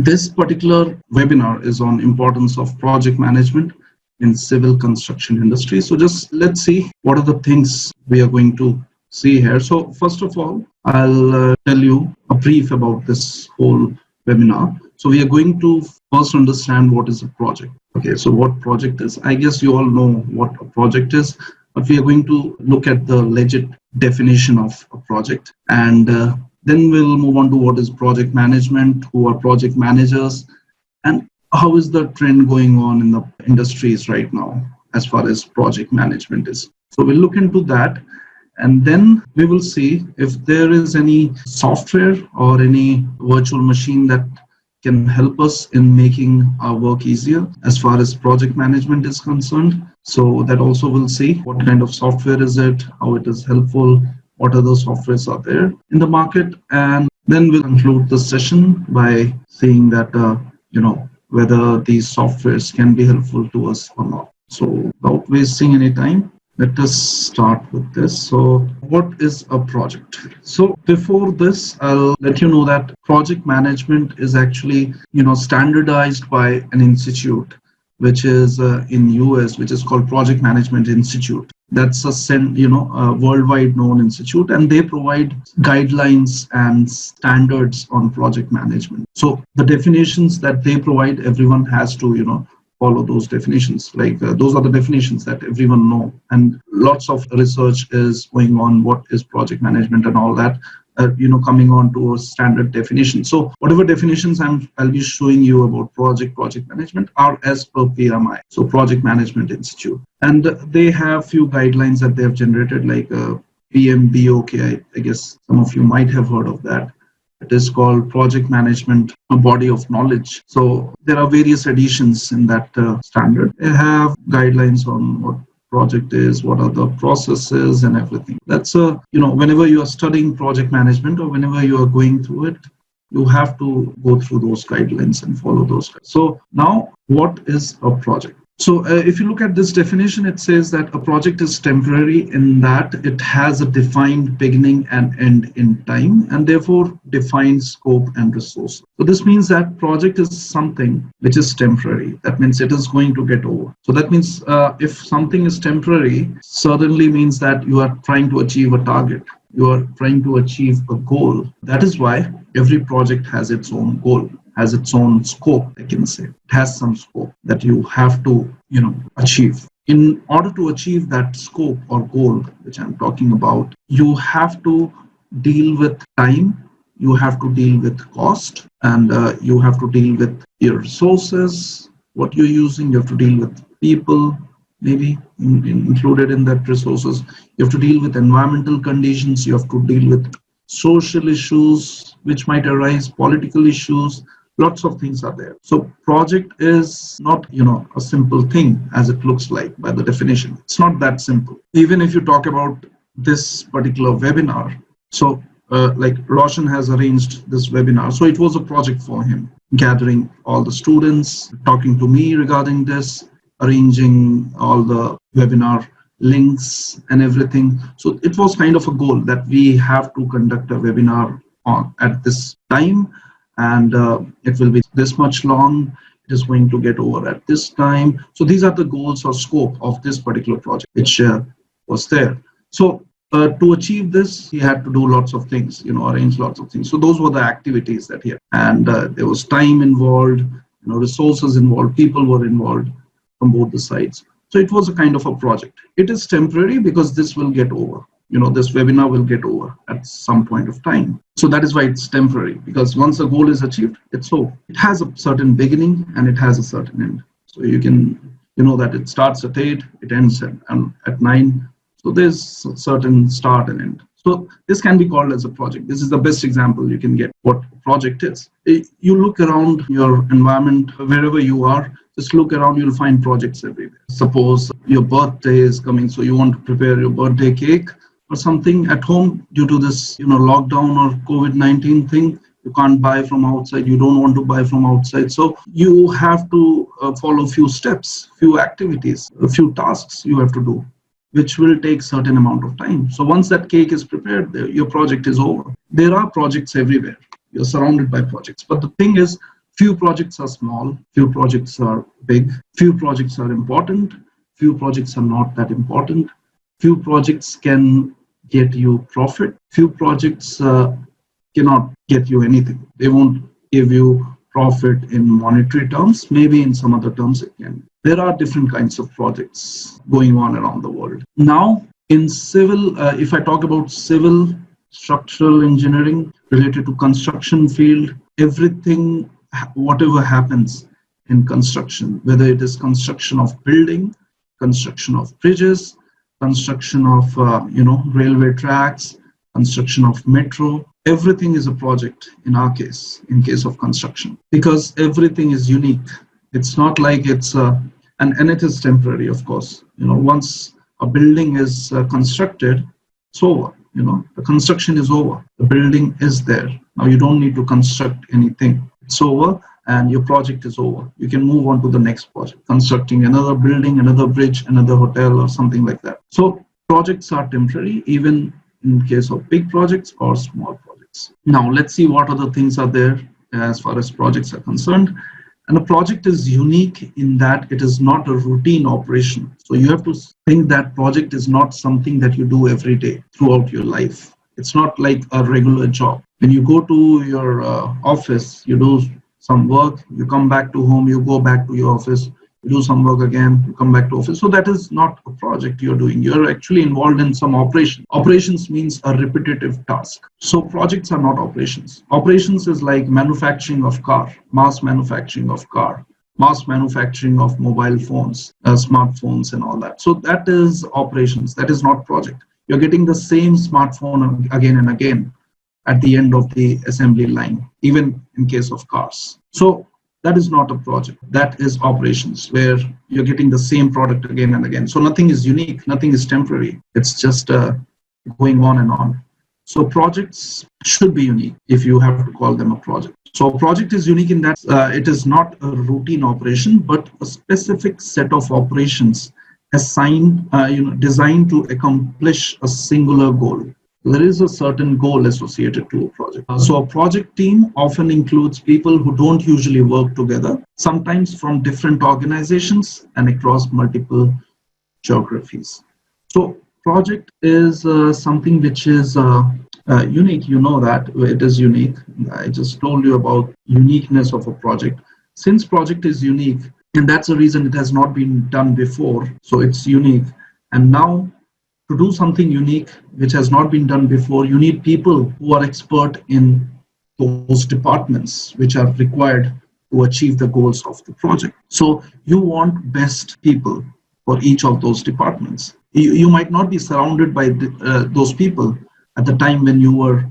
This particular webinar is on importance of project management in civil construction industry. So just let's see what are the things we are going to see here. So first of all, I'll tell you a brief about this whole webinar. So we are going to first understand what is a project. Okay, so what project is? I guess you all know what a project is, but we are going to look at the legit definition of a project, and then we'll move on to what is project management, who are project managers, and how is the trend going on in the industries right now as far as project management is. So we'll look into that, and then we will see if there is any software or any virtual machine that can help us in making our work easier as far as project management is concerned. So that also we'll see what kind of software is it, how it is helpful, what other softwares are there in the market, and then we'll conclude the session by seeing that whether these softwares can be helpful to us or not. So without wasting any time, let us start with this. So what is a project? So before this, I'll let you know that project management is actually standardized by an institute which is in US, which is called Project Management Institute. That's a worldwide known institute, and they provide guidelines and standards on project management. So the definitions that they provide, everyone has to follow those definitions. Like those are the definitions that everyone know, and lots of research is going on what is project management and all that, coming on to a standard definition. So whatever definitions I'll be showing you about project management are as per PMI, so Project Management Institute, and they have few guidelines that they have generated, like PMBOK. I guess some of you might have heard of that. It is called Project Management, a Body of Knowledge. So there are various editions in that standard. They have guidelines on what project is, what are the processes and everything. That's whenever you are studying project management or whenever you are going through it, you have to go through those guidelines and follow those. So now, what is a project? So if you look at this definition, it says that a project is temporary in that it has a defined beginning and end in time, and therefore defined scope and resources. So this means that project is something which is temporary. That means it is going to get over. So that means if something is temporary, certainly means that you are trying to achieve a target. You are trying to achieve a goal. That is why every project has its own goal, has its own scope, I can say. It has some scope that you have to, achieve. In order to achieve that scope or goal, which I'm talking about, you have to deal with time, you have to deal with cost, and you have to deal with your resources, what you're using, you have to deal with people, maybe included in that resources. You have to deal with environmental conditions, you have to deal with social issues which might arise, political issues. Lots of things are there. So project is not, a simple thing as it looks like by the definition. It's not that simple. Even if you talk about this particular webinar, so like Roshan has arranged this webinar. So it was a project for him, gathering all the students, talking to me regarding this, arranging all the webinar links and everything. So it was kind of a goal that we have to conduct a webinar at this time, and it will be this much long. It is going to get over at this time. So these are the goals or scope of this particular project, which was there. So to achieve this, he had to do lots of things, arrange lots of things. So those were the activities that he had. And there was time involved, resources involved, people were involved from both the sides. So it was a kind of a project. It is temporary because this will get over. This webinar will get over at some point of time. So that is why it's temporary, because once a goal is achieved, it's over. It has a certain beginning and it has a certain end. So you can, that it starts at 8, it ends at 9. So there's a certain start and end. So this can be called as a project. This is the best example you can get what a project is. You look around your environment, wherever you are, just look around, you'll find projects everywhere. Suppose your birthday is coming, so you want to prepare your birthday cake or something at home due to this, lockdown or COVID-19 thing. You can't buy from outside. You don't want to buy from outside. So you have to follow a few steps, few activities, a few tasks you have to do, which will take certain amount of time. So once that cake is prepared, your project is over. There are projects everywhere. You're surrounded by projects. But the thing is, Few projects are small, few projects are big, few projects are important, few projects are not that important, few projects can get you profit, few projects cannot get you anything. They won't give you profit in monetary terms, maybe in some other terms it can. There are different kinds of projects going on around the world. Now, in civil, if I talk about civil structural engineering related to construction field, everything, whatever happens in construction, whether it is construction of building, construction of bridges, construction of railway tracks, construction of metro, everything is a project in our case, in case of construction, because everything is unique. It's not like it's and it is temporary, of course. Once a building is constructed, it's over. The construction is over. The building is there. Now you don't need to construct anything. It's over and your project is over. You can move on to the next project, constructing another building, another bridge, another hotel or something like that. So projects are temporary, even in case of big projects or small projects. Now let's see what other things are there as far as projects are concerned. And a project is unique in that it is not a routine operation. So you have to think that project is not something that you do every day throughout your life. It's not like a regular job. When you go to your office, you do some work, you come back to home, you go back to your office, you do some work again, you come back to office. So that is not a project you're doing. You're actually involved in some operation. Operations means a repetitive task. So projects are not operations. Operations is like manufacturing of car, mass manufacturing of car, mass manufacturing of mobile phones, smartphones and all that. So that is operations. That is not project. You're getting the same smartphone again and again at the end of the assembly line, even in case of cars. So that is not a project. That is operations, where you're getting the same product again and again. So nothing is unique, nothing is temporary. It's just going on and on. So projects should be unique if you have to call them a project. So a project is unique in that it is not a routine operation, but a specific set of operations assigned, designed to accomplish a singular goal. There is a certain goal associated to a project. So a project team often includes people who don't usually work together, sometimes from different organizations and across multiple geographies. So project is something which is unique. You know that it is unique. I just told you about uniqueness of a project. Since project is unique, and that's the reason it has not been done before, so it's unique. And now, to do something unique which has not been done before, you need people who are expert in those departments which are required to achieve the goals of the project. So you want best people for each of those departments. You might not be surrounded by those people at the time when you were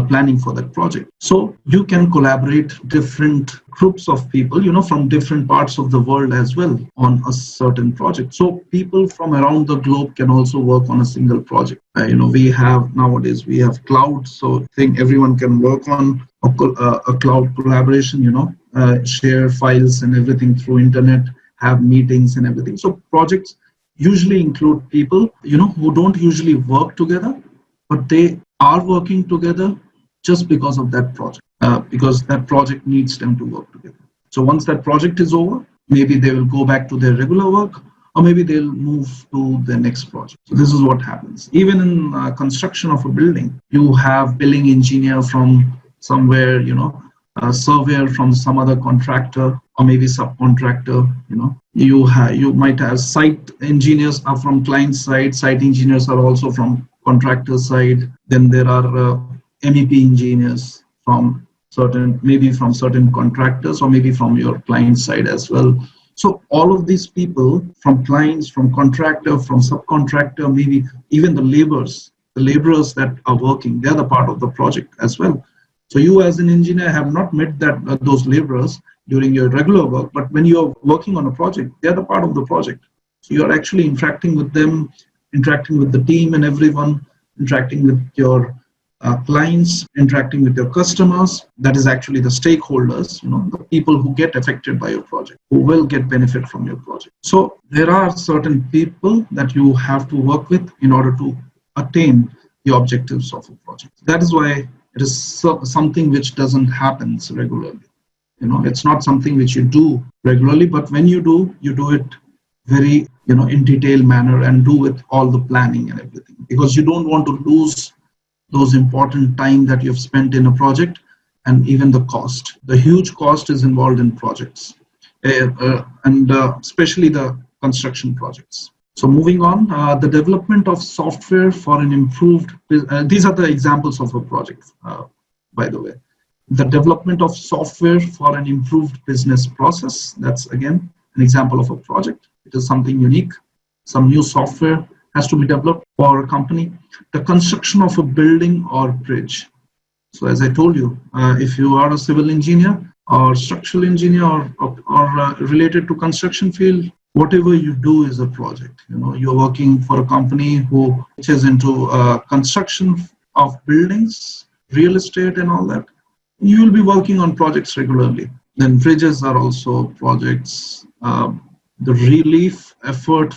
planning for that project. So you can collaborate different groups of people, from different parts of the world as well on a certain project. So people from around the globe can also work on a single project. Nowadays we have cloud, so I think everyone can work on a cloud collaboration, share files and everything through internet, have meetings and everything. So projects usually include people, who don't usually work together, but they are working together just because of that project, because that project needs them to work together. So once that project is over, maybe they will go back to their regular work, or maybe they'll move to the next project. So this is what happens. Even in construction of a building, you have billing engineer from somewhere, a surveyor from some other contractor, or maybe subcontractor. You might have site engineers are from client side, site engineers are also from contractor side. Then there are MEP engineers from certain contractors, or maybe from your client side as well. So all of these people, from clients, from contractor, from subcontractor, maybe even the laborers that are working, they're the part of the project as well. So you as an engineer have not met those laborers during your regular work, but when you're working on a project, they're the part of the project. So you're actually interacting with them, interacting with the team and everyone, interacting with your clients, interacting with your customers. That is actually the stakeholders, the people who get affected by your project, who will get benefit from your project. So there are certain people that you have to work with in order to attain the objectives of a project. That is why it is something which doesn't happen regularly. It's not something which you do regularly, but when you do it very, in detailed manner, and do with all the planning and everything, because you don't want to lose those important time that you've spent in a project, and even the cost. The huge cost is involved in projects, and especially the construction projects. So moving on, the development of software for an improved, these are the examples of a project, by the way. The development of software for an improved business process, that's again an example of a project. It is something unique. Some new software has to be developed for a company. The construction of a building or bridge. So as I told you, if you are a civil engineer or structural engineer, or related to construction field, whatever you do is a project. You're working for a company which is into construction of buildings, real estate and all that. You will be working on projects regularly. Then bridges are also projects. The relief effort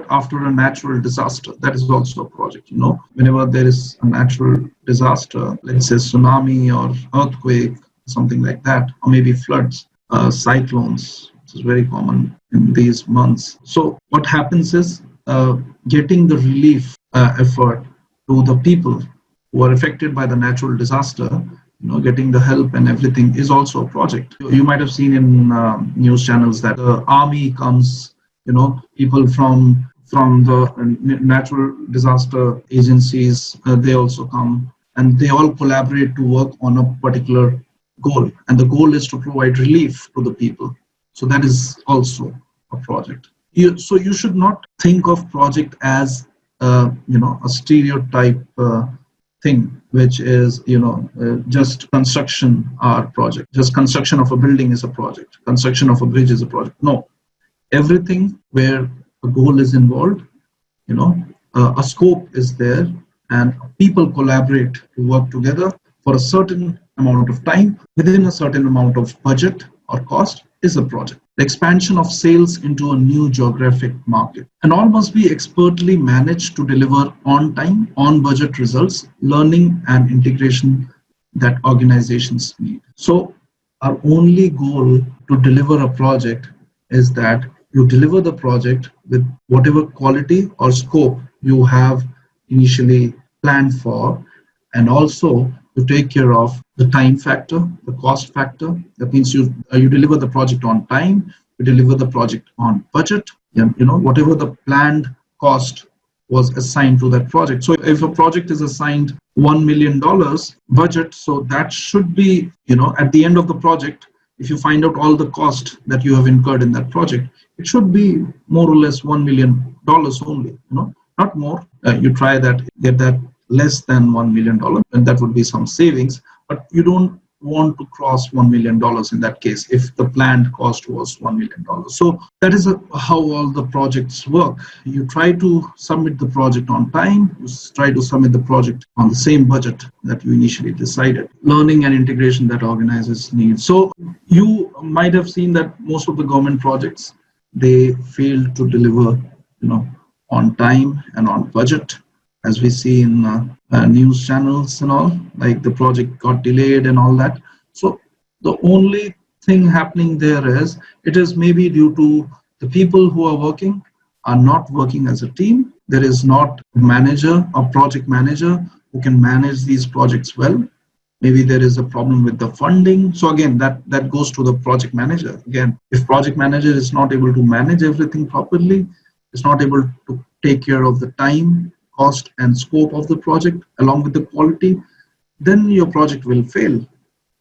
after a natural disaster, that is also a project. Whenever there is a natural disaster, let's say tsunami or earthquake, something like that, or maybe floods, cyclones, which is very common in these months. So what happens is getting the relief effort to the people who are affected by the natural disaster, getting the help and everything is also a project. You might have seen in news channels that the army comes, people from the natural disaster agencies, they also come, and they all collaborate to work on a particular goal. And the goal is to provide relief to the people. So that is also a project. So you should not think of project as, a stereotype thing, which is, just construction or project. Just construction of a building is a project. Construction of a bridge is a project. No, everything where a goal is involved, a scope is there, and people collaborate to work together for a certain amount of time within a certain amount of budget or cost is a project. The expansion of sales into a new geographic market. And all must be expertly managed to deliver on time, on budget results, learning and integration that organizations need. So our only goal to deliver a project is that you deliver the project with whatever quality or scope you have initially planned for, and also to take care of the time factor, the cost factor. That means you deliver the project on time, you deliver the project on budget, whatever the planned cost was assigned to that project. So if a project is assigned $1 million budget, so that should be, at the end of the project, if you find out all the cost that you have incurred in that project, it should be more or less $1 million only, not more. You try that, get that less than $1 million, and that would be some savings, but you don't want to cross $1 million in that case if the planned cost was $1 million. So that is how all the projects work. You try to submit the project on time, you try to submit the project on the same budget that you initially decided. Learning and integration that organizers need. So you might have seen that most of the government projects, they fail to deliver, on time and on budget, as we see in news channels and all, like the project got delayed and all that. So the only thing happening there is, it is maybe due to the people who are not working as a team. There is not a manager or project manager who can manage these projects well. Maybe there is a problem with the funding. So again, that goes to the project manager. Again, if project manager is not able to manage everything properly, is not able to take care of the time, cost and scope of the project along with the quality, then your project will fail.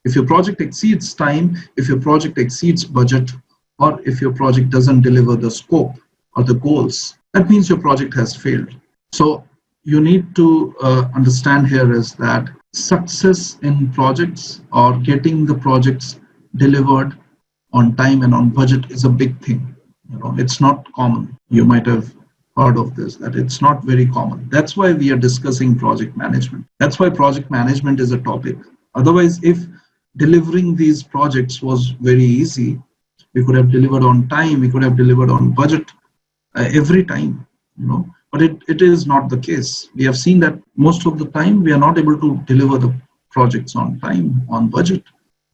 If your project exceeds time, if your project exceeds budget, or if your project doesn't deliver the scope or the goals, that means your project has failed. So you need to understand here is that success in projects or getting the projects delivered on time and on budget is a big thing. It's not common. You might have heard of this, that it's not very common. That's why we are discussing project management. That's why project management is a topic. Otherwise, if delivering these projects was very easy, we could have delivered on time, we could have delivered on budget every time, but it is not the case. We have seen that most of the time we are not able to deliver the projects on time, on budget.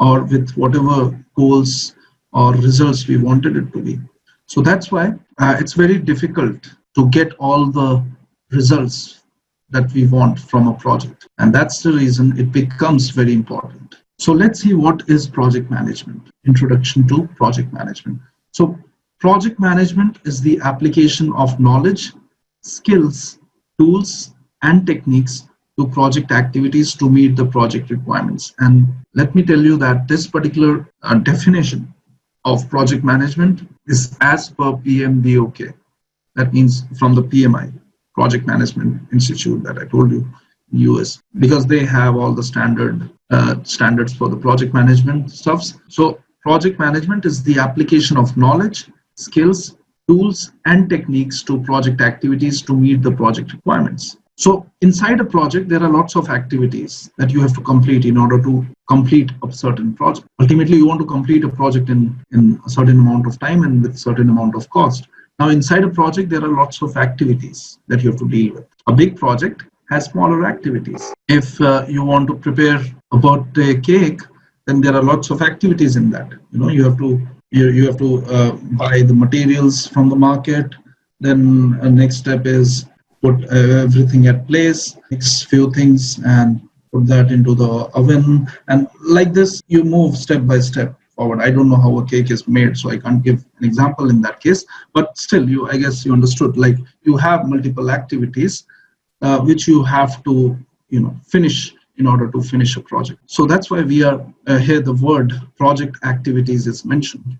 or with whatever goals or results we wanted it to be. So that's why it's very difficult to get all the results that we want from a project. And that's the reason it becomes very important. So let's see what is project management. Introduction to project management. So project management is the application of knowledge, skills, tools, and techniques to project activities to meet the project requirements. And let me tell you that this particular definition of project management is as per PMBOK. That means from the PMI, Project Management Institute that I told you, US, because they have all the standards for the project management stuffs. So project management is the application of knowledge, skills, tools, and techniques to project activities to meet the project requirements. So inside a project, there are lots of activities that you have to complete in order to complete a certain project. Ultimately, you want to complete a project in a certain amount of time and with certain amount of cost. Now, inside a project, there are lots of activities that you have to deal with. A big project has smaller activities. If you want to prepare a birthday cake, then there are lots of activities in that. You have to buy the materials from the market. Then next step is put everything at place, mix few things and put that into the oven. And like this, you move step by step forward. I don't know how a cake is made, so I can't give an example in that case. But still, I guess you understood. Like you have multiple activities which you have to, finish in order to finish a project. So that's why we are here. The word project activities is mentioned.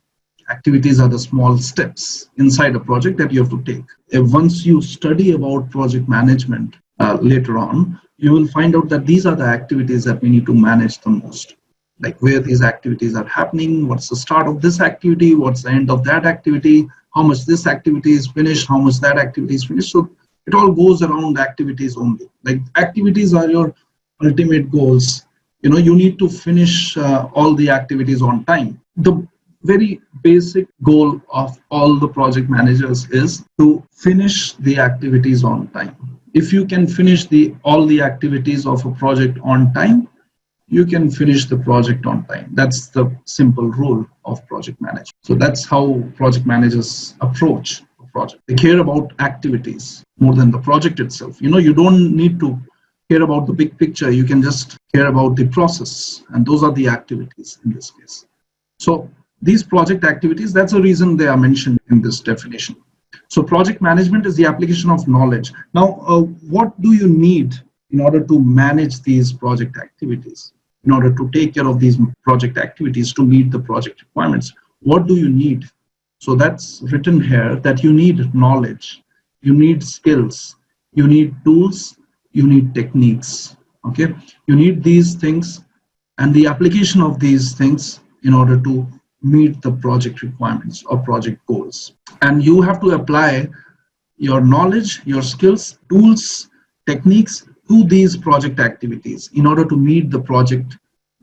Activities are the small steps inside a project that you have to take. Once you study about project management later on, you will find out that these are the activities that we need to manage the most. Like where these activities are happening, what's the start of this activity, what's the end of that activity, how much this activity is finished, how much that activity is finished. So it all goes around activities only. Like activities are your ultimate goals. You need to finish all the activities on time. The very basic goal of all the project managers is to finish the activities on time. If you can finish all the activities of a project on time, you can finish the project on time. That's the simple rule of project management. So that's how project managers approach a project. They care about activities more than the project itself. You don't need to care about the big picture. You can just care about the process, and those are the activities in this case. So these project activities, that's the reason they are mentioned in this definition. So project management is the application of knowledge. Now, what do you need in order to manage these project activities, in order to take care of these project activities to meet the project requirements? What do you need? So that's written here that you need knowledge, you need skills, you need tools, you need techniques. Okay, you need these things and the application of these things in order to meet the project requirements or project goals. And you have to apply your knowledge, your skills, tools, techniques to these project activities in order to meet the project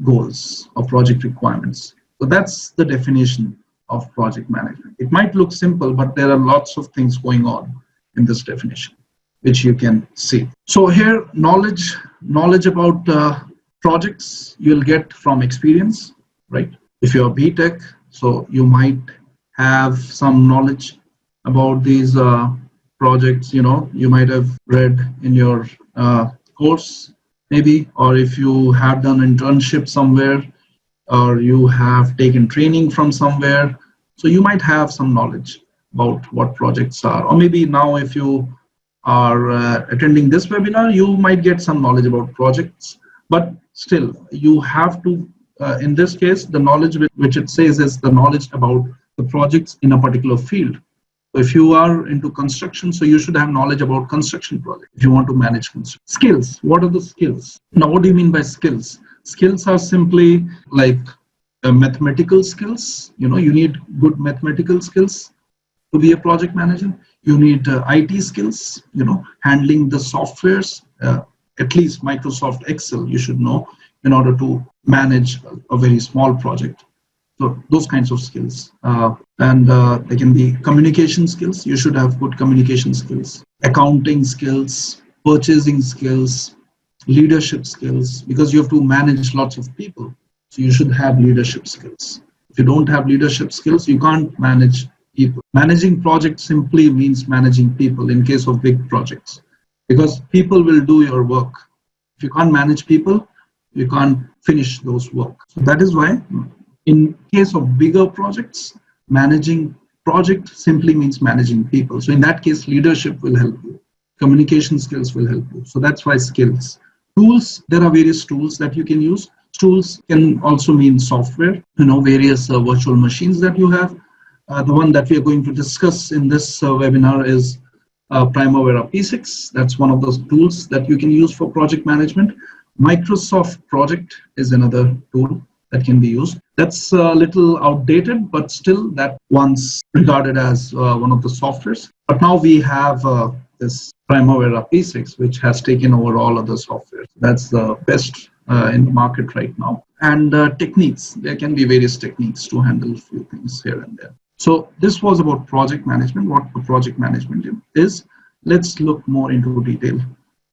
goals or project requirements. So that's the definition of project management. It might look simple, but there are lots of things going on in this definition, which you can see. So here, knowledge about projects you'll get from experience, right? If you're a BTech, so you might have some knowledge about these projects. You might have read in your course maybe, or if you have done internship somewhere, or you have taken training from somewhere, so you might have some knowledge about what projects are. Or maybe now if you are attending this webinar, you might get some knowledge about projects, but still you have to in this case, the knowledge which it says is the knowledge about the projects in a particular field. So if you are into construction, so you should have knowledge about construction projects if you want to manage construction. Skills, what are the skills? Now, what do you mean by skills? Skills are simply like mathematical skills. You need good mathematical skills to be a project manager. You need IT skills, handling the softwares, at least Microsoft Excel you should know in order to manage a very small project. So those kinds of skills. And they can be communication skills. You should have good communication skills, accounting skills, purchasing skills, leadership skills, because you have to manage lots of people. So you should have leadership skills. If you don't have leadership skills, you can't manage people. Managing projects simply means managing people in case of big projects, because people will do your work. If you can't manage people, you can't finish those work. So that is why in case of bigger projects, managing project simply means managing people. So in that case, leadership will help you. Communication skills will help you. So that's why skills. Tools, there are various tools that you can use. Tools can also mean software, various virtual machines that you have. The one that we are going to discuss in this webinar is Primavera P6. That's one of those tools that you can use for project management. Microsoft Project is another tool that can be used. That's a little outdated, but still that once regarded as one of the softwares. But now we have this Primavera P6, which has taken over all other software. That's the best in the market right now. And techniques, there can be various techniques to handle a few things here and there. So this was about project management, what the project management is. Let's look more into detail.